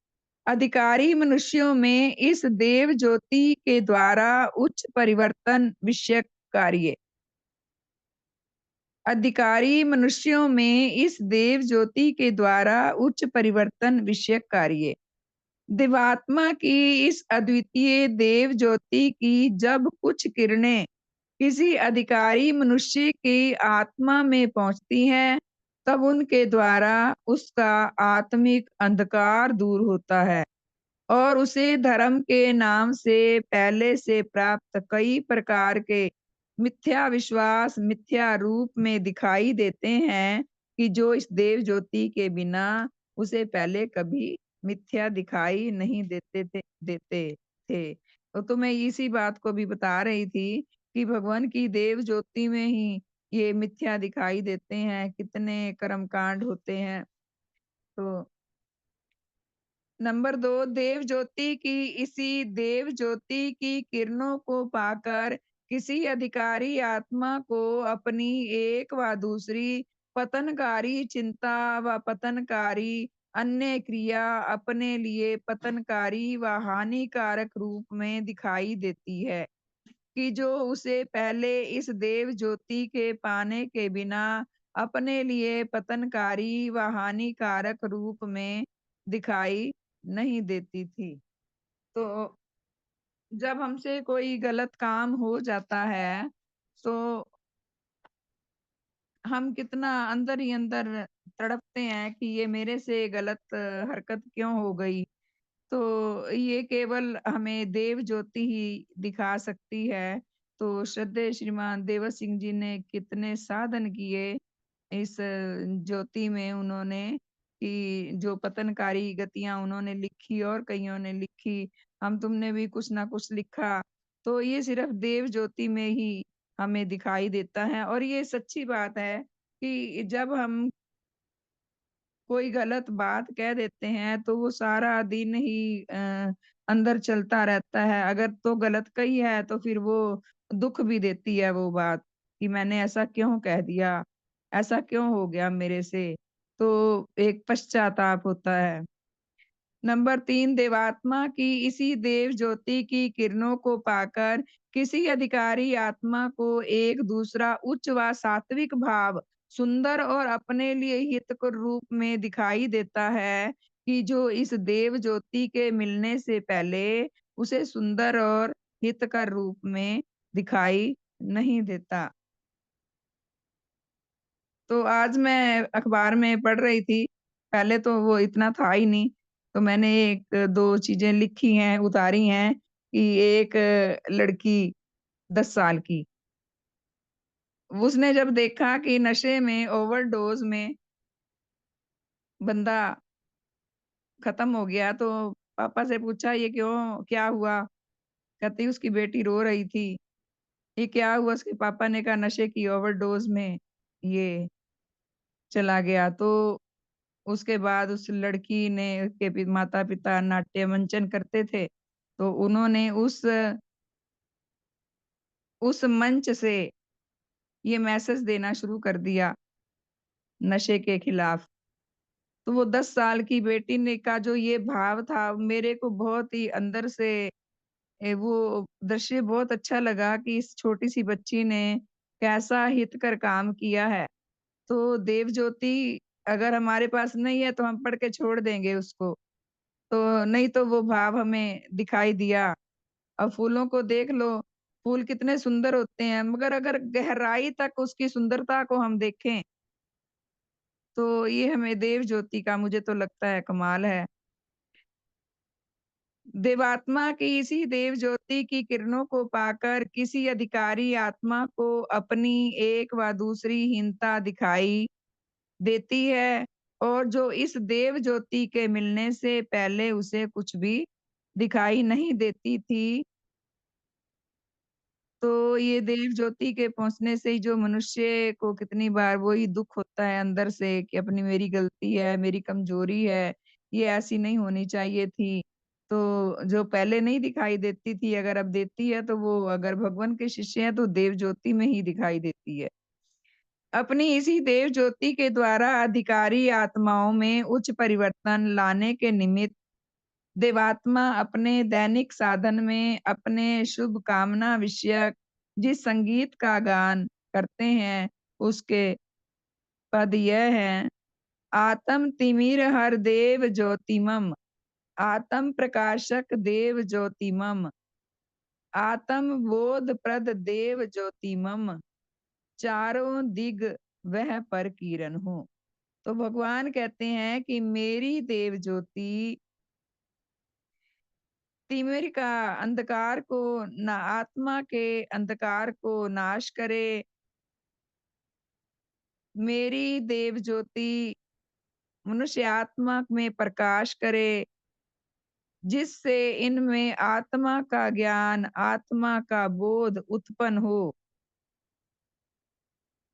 अधिकारी मनुष्यों में इस देव ज्योति के द्वारा उच्च परिवर्तन विषयक कार्य। अधिकारी मनुष्यों में इस देव ज्योति के द्वारा उच्च परिवर्तन विषयक कार्य। दिवात्मा की इस अद्वितीय देव ज्योति की जब कुछ किरणें किसी अधिकारी मनुष्य की आत्मा में पहुंचती हैं, तब उनके द्वारा उसका आत्मिक अंधकार दूर होता है और उसे धर्म के नाम से पहले से प्राप्त कई प्रकार के मिथ्या विश्वास मिथ्या रूप में दिखाई देते हैं कि जो इस देव ज्योति के बिना उसे पहले कभी मिथ्या दिखाई नहीं देते थे। तो मैं इसी बात को भी बता रही थी कि भगवान की देव ज्योति में ही ये मिथ्या दिखाई देते हैं, कितने कर्मकांड होते हैं। तो नंबर 2, देव ज्योति की किरणों को पाकर किसी अधिकारी आत्मा को अपनी एक व दूसरी पतनकारी चिंता व पतनकारी अन्य क्रिया अपने लिए पतनकारी व हानिकारक रूप में दिखाई देती है, कि जो उसे पहले इस देव ज्योति के पाने के बिना अपने लिए पतनकारी व हानिकारक रूप में दिखाई नहीं देती थी। तो जब हमसे कोई गलत काम हो जाता है, तो हम कितना अंदर ही अंदर तड़पते हैं कि ये मेरे से गलत हरकत क्यों हो गई। तो ये केवल हमें देव ज्योति ही दिखा सकती है। तो श्रद्धेय श्रीमान देवर सिंह जी ने कितने साधन किए इस ज्योति में उन्होंने, कि जो पतनकारी गतियाँ उन्होंने लिखी और कइयों ने लिखी, हम तुमने भी कुछ ना कुछ लिखा। तो ये सिर्फ़ देव ज्योति में ही हमें दिखाई देता है और ये सच्ची बात है कि जब हम कोई गलत बात कह देते हैं तो वो सारा दिन ही अंदर चलता रहता है। अगर तो गलत कही है तो फिर वो दुःख भी देती है वो बात, कि मैंने ऐसा क्यों कह दिया? ऐसा क्यों हो गया मेरे से? तो एक पश्चाताप होता है। नंबर 3, देवात्मा की इसी देव ज्योति की किरणों को पाकर किसी अधिकारी आत्मा को एक दूसरा उच्च व सात्विक भाव सुंदर और अपने लिए हितकर रूप में दिखाई देता है, कि जो इस देव ज्योति के मिलने से पहले उसे सुंदर और हितकर रूप में दिखाई नहीं देता। तो आज मैं अखबार में पढ़ रही थी, पहले तो वो इतना था ही नहीं, तो मैंने 1-2 चीज़ें लिखी हैं, उतारी हैं कि एक लड़की 10 साल की, उसने जब देखा कि नशे में ओवरडोज़ में बंदा खत्म हो गया, तो पापा से पूछा, "ये क्यों? क्या हुआ?" कहती उसकी बेटी रो रही थी। "ये क्या हुआ?" उसके पापा ने कहा, "नशे की ओवरडोज़ में ये चला गया।" तो उसके बाद उस लड़की ने के माता-पिता नाट्य मंचन करते थे, तो उन्होंने उस मंच से ये मैसेज देना शुरू कर दिया नशे के खिलाफ। तो वो 10 साल की बेटी ने का जो ये भाव था, मेरे को बहुत ही अंदर से वो दृश्य बहुत अच्छा लगा कि इस छोटी-सी बच्ची ने कैसा हितकर काम किया है। तो देव ज्योति अगर हमारे पास नहीं है, तो हम पढ़ के छोड़ देंगे उसको। तो नहीं तो वो भाव हमें दिखाई दिया। अब फूलों को देख लो, फूल कितने सुंदर होते हैं, मगर अगर गहराई तक उसकी सुंदरता को हम देखें, तो ये हमें देव ज्योति का मुझे तो लगता है कमाल है। देवात्मा की इसी देव ज्योति की किरणों को पाकर किसी अधिकारी आत्मा को अपनी एक व दूसरी हीनता दिखाई देती है, और जो इस देव ज्योति के मिलने से पहले उसे कुछ भी दिखाई नहीं देती थी। तो ये देव ज्योति के पहुँचने से ही जो मनुष्य को कितनी बार वही दुःख होता है अंदर से कि अपनी मेरी गलती है, मेरी कमज़ोरी है, ये ऐसी नहीं होनी चाहिए थी। तो जो पहले नहीं दिखाई देती थी, अगर अब देती है तो वो अगर भगवान के शिष्य हैं तो देव ज्योति में ही दिखाई देती है। अपनी इसी देव ज्योति के द्वारा अधिकारी आत्माओं में उच्च परिवर्तन लाने के निमित्त देवात्मा अपने दैनिक साधन में अपने शुभ कामना विषयक जिस संगीत का गान करते हैं, उसके पद यह हैं, आत्म तिमिर हर देव ज्योतिमम, आत्म प्रकाशक देव ज्योतिमम, आत्म बोध प्रद देव ज्योतिमम, चारों दिग वह पर किरण हो। तो भगवान कहते हैं कि मेरी देव ज्योति तिमिर का अंधकार को ना आत्मा के अंधकार को नाश करे। मेरी देव ज्योति मनुष्य आत्मा में प्रकाश करे, जिससे इनमें आत्मा का ज्ञान, आत्मा का बोध उत्पन्न हो।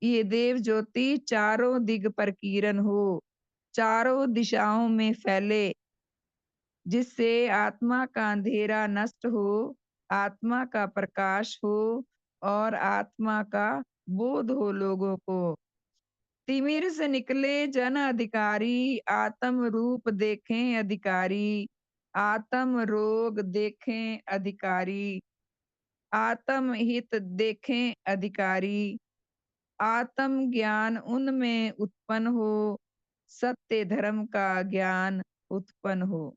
ये देव ज्योति चारों दिग प्रकीर्णन हो, चारों दिशाओं में फैले, जिससे आत्मा का अंधेरा नष्ट हो, आत्मा का प्रकाश हो और आत्मा का बोध हो लोगों को। तिमिर से निकले जन अधिकारी, आत्म रूप देखें अधिकारी, आत्म रोग देखें अधिकारी, आत्म हित देखें अधिकारी, आत्म ज्ञान उनमें उत्पन्न हो, सत्य धर्म का ज्ञान उत्पन्न हो।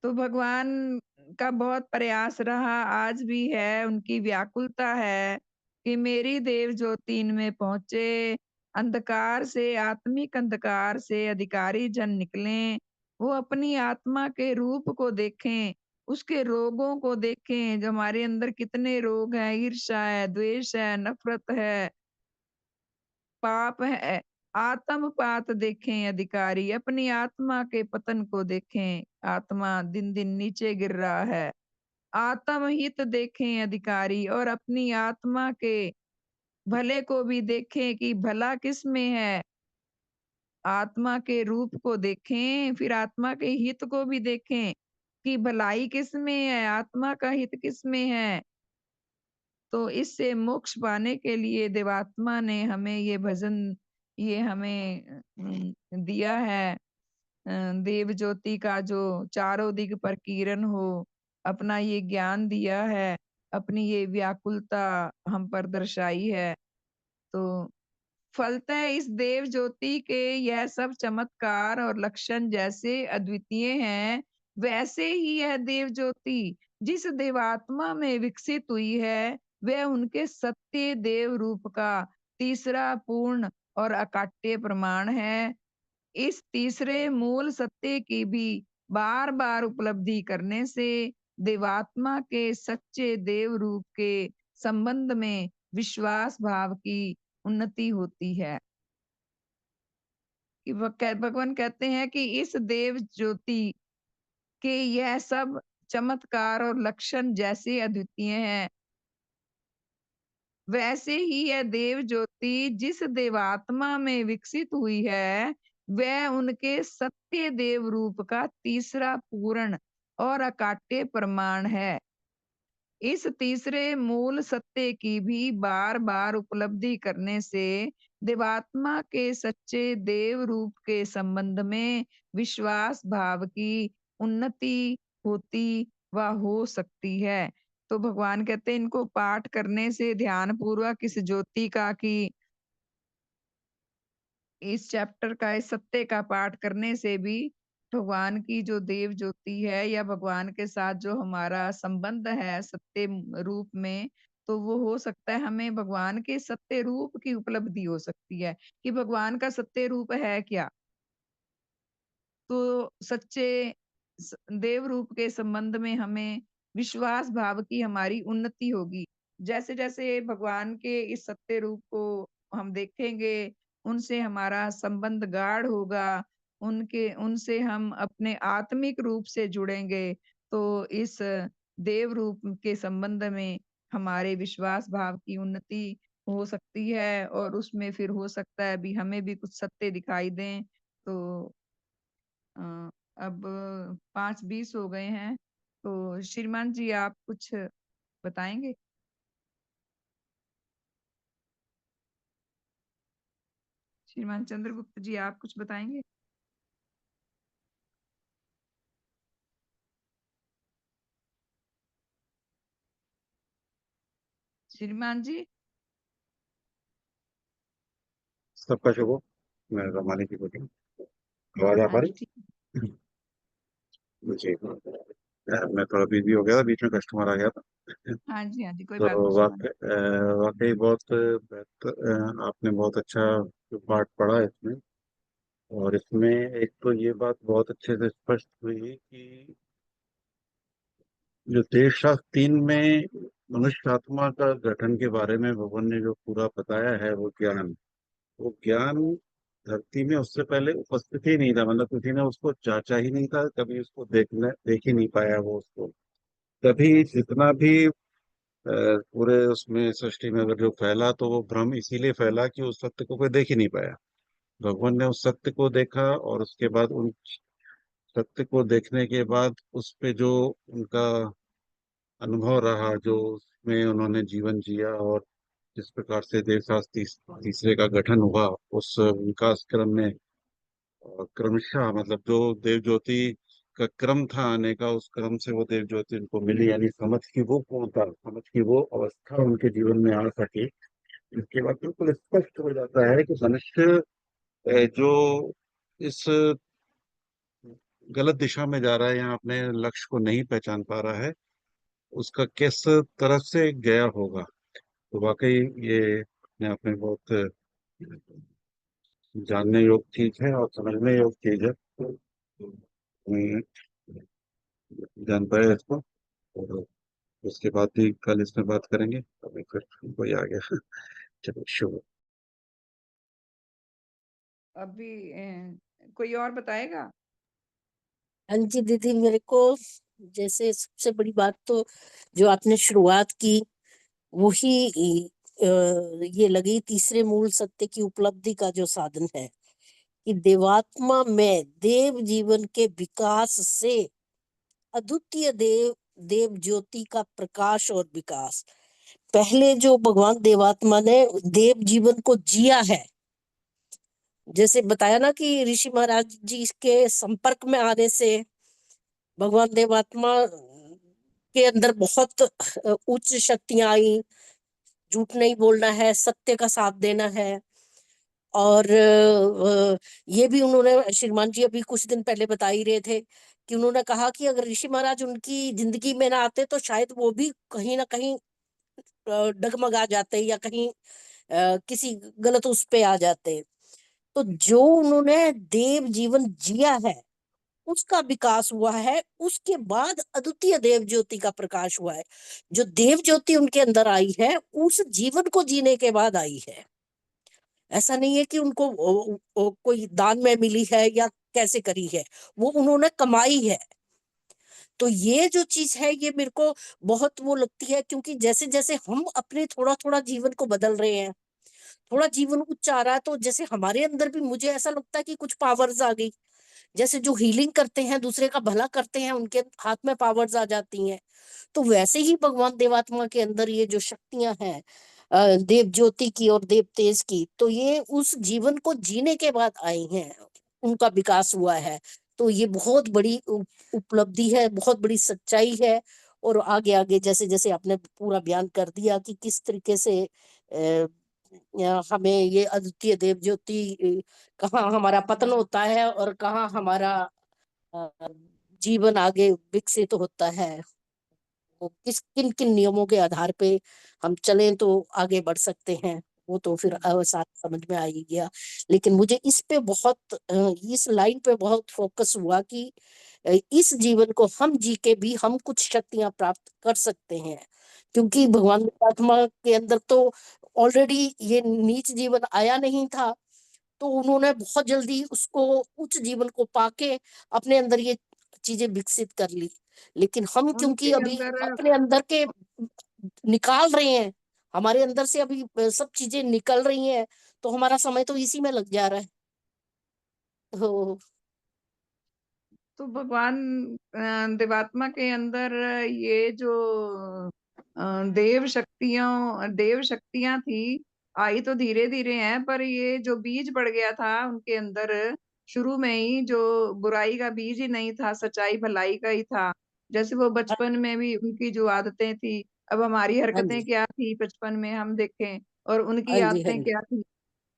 तो भगवान का बहुत प्रयास रहा, आज भी है, उनकी व्याकुलता है कि मेरी देव ज्योति इनमें पहुंचे, अंधकार से, आत्मिक अंधकार से अधिकारी जन निकलें, वो अपनी आत्मा के रूप को देखें, उसके रोगों को देखें, जो हमारे अंदर कितने रोग हैं, ईर्ष्या है, द्वेष है, नफरत है, पाप है, आत्म पात देखें अधिकारी, अपनी आत्मा के पतन को देखें, आत्मा दिन दिन नीचे गिर रहा है, आत्महित देखें अधिकारी और अपनी आत्मा के भले को भी देखें कि भला किस में है, आत्मा के रूप को देखें, फिर आत्मा के हित को भी देखें कि भलाई किस में है, आत्मा का हित किस में है। तो इससे मोक्ष पाने के लिए देवात्मा ने हमें ये भजन, ये हमें दिया है। देव ज्योति का जो चारों दिग पर किरण हो, अपना ये ज्ञान दिया है, अपनी ये व्याकुलता हम पर दर्शाई है। तो फलतः इस देव ज्योति के यह सब चमत्कार और लक्षण जैसे अद्वितीय हैं, वैसे ही यह देव ज्योति जिस देवात्मा में विकसित हुई है, वह उनके सत्य देव रूप का तीसरा पूर्ण और अकाट्य प्रमाण है। इस तीसरे मूल सत्य की भी बार-बार उपलब्धि करने से देवात्मा के सच्चे देव रूप के संबंध में विश्वास भाव की उन्नति होती है। कि भगवान कहते हैं कि इस देव ज्योति के यह सब चमत्कार और लक्षण जैसे अद्वितीय हैं, वैसे ही यह देव ज्योति जिस देवात्मा में विकसित हुई है, वह उनके सत्य देव रूप का तीसरा पूर्ण और अकाट्य प्रमाण है। इस तीसरे मूल सत्य की भी बार-बार उपलब्धि करने से देवात्मा के सच्चे देव रूप के संबंध में विश्वास भाव की उन्नति होती व हो सकती है। तो भगवान कहते हैं इनको पाठ करने से ध्यान पूर्वक इस ज्योति का कि इस चैप्टर का, इस सत्य का पाठ करने से भी भगवान की जो देव ज्योति है या भगवान के साथ जो हमारा संबंध है सत्य रूप में, तो वो हो सकता है हमें भगवान के सत्य रूप की उपलब्धि हो सकती है कि भगवान का सत्य रूप है क्या। तो सच्चे देव रूप के संबंध में हमें विश्वास भाव की हमारी उन्नति होगी। जैसे जैसे भगवान के इस सत्य रूप को हम देखेंगे, उनसे हमारा संबंध गाढ़ होगा, उनके उनसे हम अपने आत्मिक रूप से जुड़ेंगे, तो इस देव रूप के संबंध में हमारे विश्वास भाव की उन्नति हो सकती है और उसमें फिर हो सकता है भी हमें भी कुछ सत्य दिखाई दें। तो अ, अब 5:20 हो गए हैं, तो श्रीमान जी आप कुछ बताएँगे? श्रीमान चंद्रगुप्त जी आप कुछ बताएँगे? श्रीमान जी? सबका शुभ हो। मैं रमानी की बेटी। आवाज आ हाँ पा जी, रही? ठीक। जी। मैं थोड़ा बिजी हो गया था, बीच में कस्टमर आ गया था। हाँ जी, कोई तो बात नहीं श्रीमान। वाकई बहुत बेहतर, आपने बहुत अच्छा पाठ पढ़ा इसमें। और इसमें एक तो ये बात बहुत अच्छे से स्पष्ट हुई कि जो देश शास्त्र 3 में मनुष्य आत्मा का गठन के बारे में भगवान ने जो पूरा बताया है, वो ज्ञान धरती में उससे पहले उपस्थित ही नहीं था। मतलब किसी ने उसको जांचा ही नहीं था, कभी उसको देख ही नहीं पाया वो उसको। तभी जितना भी पूरे उसमें सृष्टि में अगर जो फैला, तो वो भ्रम इसीलिए फैला कि उस सत्य को कोई देख ही नहीं पाया। भगवान ने उस सत्य को देखा और उसके बाद सत्य को देखने के बाद उस पे जो उनका अनुभव रहा, जो उसमें उन्होंने जीवन जिया, और जिस प्रकार से देवशास्त्र तीसरे का गठन हुआ, उस विकास क्रम में क्रमशः मतलब जो देव ज्योति का क्रम था आने का, उस क्रम से वो देव ज्योति उनको मिली, यानी समझ की वो पूर्णता, समझ की वो अवस्था उनके जीवन में आ सके। इसके बाद बिल्कुल स्पष्ट हो जाता है कि मनुष्य जो इस गलत दिशा में जा रहा है या अपने लक्ष्य को नहीं पहचान पा रहा है, उसका किस तरफ से गया होगा। तो वाकई ये अपने आप में बहुत जानने योग्य चीज है और समझने योग्य चीज है। तो मैं जान पाया इसको, और उसके बाद भी कल इसमें बात करेंगे। अभी फिर कोई आ गया। चलो शुभ। अभी कोई और बताएगा? हाँ जी दीदी, मेरे को जैसे सबसे बड़ी बात तो जो आपने शुरुआत की वही ये लगी, तीसरे मूल सत्य की उपलब्धि का जो साधन है कि देवात्मा में देव जीवन के विकास से अद्वितीय देव ज्योति का प्रकाश और विकास। पहले जो भगवान देवात्मा ने देव जीवन को जिया है, जैसे बताया ना कि ऋषि महाराज जी के संपर्क में आने से भगवान देवात्मा के अंदर बहुत उच्च शक्तियां आई। झूठ नहीं बोलना है, सत्य का साथ देना है। और ये भी उन्होंने, श्रीमान जी अभी कुछ दिन पहले बता ही रहे थे कि उन्होंने कहा कि अगर ऋषि महाराज उनकी जिंदगी में ना आते तो शायद वो भी कहीं ना कहीं डगमगा जाते या कहीं किसी गलत उस पे आ जाते। तो जो उन्होंने देव जीवन जिया है उसका विकास हुआ है, उसके बाद अद्वितीय देव ज्योति का प्रकाश हुआ है। जो देव ज्योति उनके अंदर आई है उस जीवन को जीने के बाद आई है। ऐसा नहीं है कि उनको कोई दान में मिली है या कैसे करी है, वो उन्होंने कमाई है। तो ये जो चीज है ये मेरे को बहुत वो लगती है, क्योंकि जैसे जैसे हम अपने थोड़ा थोड़ा जीवन को बदल रहे हैं, थोड़ा जीवन उच्च आ रहा है, तो जैसे हमारे अंदर भी मुझे ऐसा लगता है कि कुछ पावर्स आ गई। जैसे जो हीलिंग करते हैं, दूसरे का भला करते हैं, उनके हाथ में पावर्स आ जाती हैं। तो वैसे ही भगवान देवात्मा के अंदर ये जो शक्तियां हैं देव ज्योति की और देव तेज की, तो ये उस जीवन को जीने के बाद आई हैं, उनका विकास हुआ है। तो ये बहुत बड़ी उपलब्धि है, बहुत बड़ी सच्चाई है। और आगे आगे जैसे जैसे आपने पूरा बयान कर दिया कि किस तरीके से हमें ये अद्वितीय देव ज्योति कहाँ हमारा पतन होता है और कहाँ हमारा अ, जीवन आगे विकसित होता है, वो किस किन किन नियमों के आधार पे हम चलें तो आगे बढ़ सकते हैं, वो तो फिर साथ समझ में आ ही गया। लेकिन मुझे इस पे बहुत इस लाइन पे बहुत फोकस हुआ कि इस जीवन को हम जी के भी हम कुछ शक्तियां प्राप्त कर सकते हैं। क्योंकि भगवान आत्मा के अंदर तो ऑलरेडी ये नीच जीवन आया नहीं था, तो उन्होंने बहुत जल्दी उसको उच्च जीवन को पाके अपने अंदर ये चीजें विकसित कर ली। लेकिन हम क्योंकि उनके अभी अंदर अपने अंदर के निकाल रहे हैं, हमारे अंदर से अभी सब चीजें निकल रही हैं, तो हमारा समय तो इसी में लग जा रहा है। तो तो भगवान देवात्मा के अंदर ये जो देव शक्तियां थी, आई तो धीरे धीरे हैं, पर ये जो बीज पड़ गया था उनके अंदर शुरू में ही, जो बुराई का बीज ही नहीं था, सच्चाई भलाई का ही था। जैसे वो बचपन में भी उनकी जो आदतें थी, अब हमारी हाँ हरकतें जी, क्या थी बचपन में हम देखें, और उनकी हाँ जी, हाँ आदतें जी, क्या थी,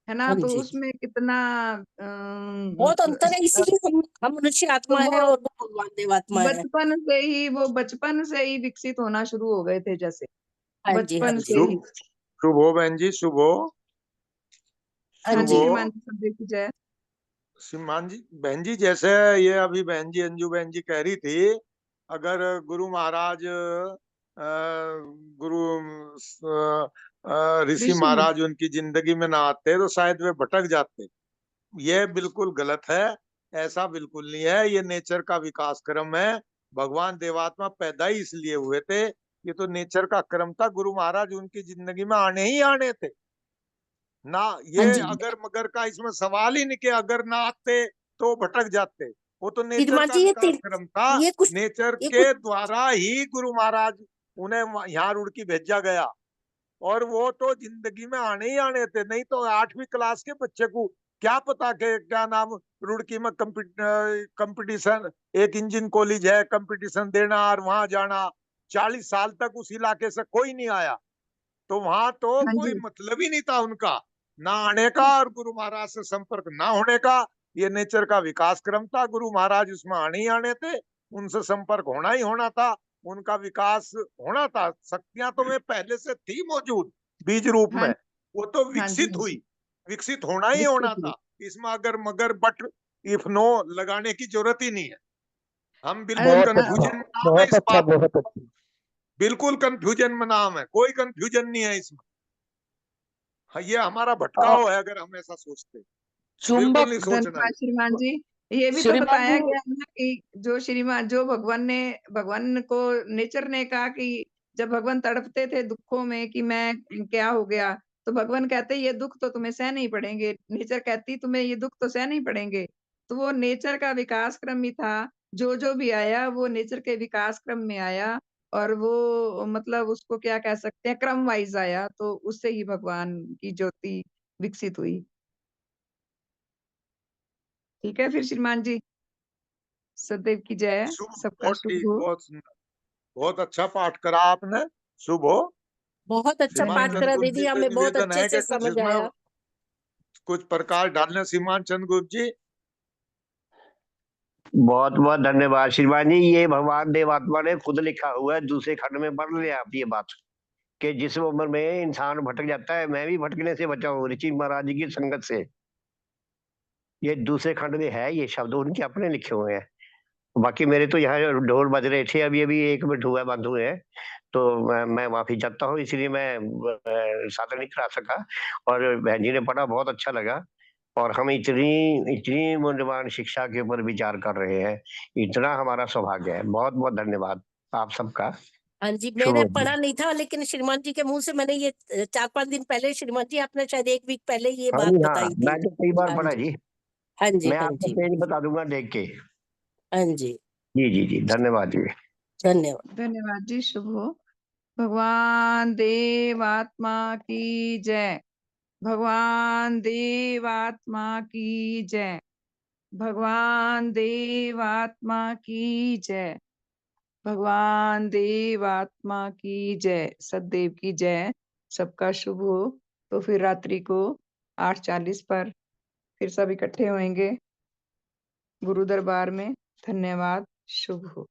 है ना? हाँ तो जी। उसमें कितना बहुत अंतर है, इसीलिए हम मनुष्य तो आत्मा है वो और वो भगवान देवात्मा है। बचपन से ही विकसित होना शुरू हो गए थे, जैसे हाँ जी, हाँ बचपन से जी, ही। शुभ शुभ हो बहन जी, शुभ हो। हाँ हाँ शुभ जी, जी, हो हिमांशु सर, देखी जाए। श्रीमान जी। बहन जी, जैसे ये अभी बहन जी, अंजू बहन जी कह रही थी, अगर गुरु महाराज गुरु ऋषि ऋषि मुनि। महाराज उनकी जिंदगी में ना आते तो शायद वे भटक जाते। ये बिल्कुल गलत है। ऐसा बिल्कुल नहीं है, ये नेचर का विकास क्रम है। भगवान देवात्मा पैदा ही इसलिए हुए थे, ये तो नेचर का क्रम था। गुरु महाराज उनकी जिंदगी में आने ही आने थे ना। हाँ ये जी, अगर मगर का इसमें सवाल ही नहीं कि अगर ना आते तो भटक जाते। वो तो नेचर श्रीमान का जी, विकास क्रम था। ये कुछ नेचर ये के कुछ द्वारा ही गुरु महाराज उन्हें यहाँ रुड़की भेजा गया, और वो तो जिंदगी में आने ही आने थे। नहीं तो 8वीं क्लास के बच्चे को क्या पता के क्या नाम रुड़की में कंपटीशन, एक इंजीन कॉलेज है, कंपटीशन देना और वहां जाना। 40 साल तक उस इलाके से कोई नहीं आया, तो वहां तो हाँ कोई जी। मतलब ही नहीं था उनका, ना आने का और गुरु महाराज से संपर्क ना होने का। ये नेचर का विकास क्रम था, गुरु महाराज उसमें आने ही आने थे, उनसे संपर्क होना ही होना था, उनका विकास होना था। शक्तियां तो में पहले से थी मौजूद बीज रूप हाँ में, वो तो हाँ जी। विकसित हाँ हुई, जी। विकसित होना ही होना विकसित हुई। था। इसमें अगर मगर बट इफ नो लगाने की जरूरत ही नहीं है। हम बिल्कुल बहुत अच्छा, कंफ्यूजन में नाम है बहुत इस अच्छा, बात में, बहुत अच्छा। बिल्कुल कंफ्यूजन में नाम है, कोई कंफ्यूजन नहीं है इसमें। हाँ, ये हमारा और भटकाव है अगर हम ऐसा सोचते, बिल्कुल चुंबक नहीं सोचना धन्यवाद ये। श्रीमान जी। ये भी तो श्रीमान बताया जी, गया है ना कि जो भगवान को नेचर ने कहा कि जब भगवान तड़पते थे दुखों में कि मैं क्या हो गया, तो भगवान कहते ये दुख तो तुम्हें सहने ही पड़ेंगे। नेचर कहती तुम्हें ये दुख तो सहने ही पड़ेंगे। तो वो नेचर का विकास क्रम ही था। जो भी आया वो नेचर के विकास क्रम में आया, और वो मतलब उसको क्या कह सकते हैं, क्रम वाइज आया, तो उससे ही भगवान की ज्योति विकसित हुई। ठीक है फिर श्रीमान जी, सदैव की जय, शुभ, सबका बहुत शुभ ठीक, हो। बहुत सुंदर, बहुत अच्छा पाठ करा आपने। शुभ हो। बहुत अच्छा श्रीमान पाठ धन्यवाद। करा चंद्रगुप्त जी दीदी, से हमें बहुत निवेदन अच्छे है से कि कुछ समझ इसमें आया। कुछ प्रकाश डालने, श्रीमान चंद्रगुप्त जी। बहुत बहुत धन्यवाद श्रीमान जी। ये भगवान देवात्मा ने खुद लिखा हुआ है, दूसरे खंड में पढ़ लिया आप ये बात, कि जिस उम्र में इंसान भटक जाता है, मैं भी भटकने से बचा हूँ ऋषि महाराज जी की संगत से। ये दूसरे खंड में है, ये शब्द उनके अपने लिखे हुए हैं। बाकी मेरे तो यहाँ ढोल बज रहे थे, अभी अभी 1 मिनट हुआ बंद हुए हैं, तो मैं माफी चाहता हूँ, इसलिए मैं साधन नहीं करा सका। और बहन जी ने पढ़ा, बहुत अच्छा लगा। और हम इतनी इतनी मूल्यवान शिक्षा के ऊपर विचार कर रहे हैं, इतना हमारा सौभाग्य है। बहुत बहुत धन्यवाद आप सबका। हाँ जी, शुभ मैंने हो। पढ़ा नहीं था, लेकिन श्रीमान जी के मुंह से मैंने ये 4-5 दिन पहले, श्रीमान जी आपने शायद 1 वीक पहले ये हाँ बात जी, हाँ, बताई थी। मैं तो कई बार हाँ पढ़ा जी, जी। हाँ जी, मैं हाँ आपको जी, पेज बता दूंगा देख के। हाँ जी। जी जी जी, धन्यवाद जी। धन्यवाद। धन्यवाद जी, शुभ हो। भगवान देव आत्मा की जय। भगवान देव आत्मा की जय। भगवान देव आत्मा की जय। भगवान देव आत्मा की जय, सदैव की जय, सबका शुभ हो। तो फिर रात्रि को 8:40 पर फिर सब इकट्ठे होंगे गुरु दरबार में। धन्यवाद, शुभ हो।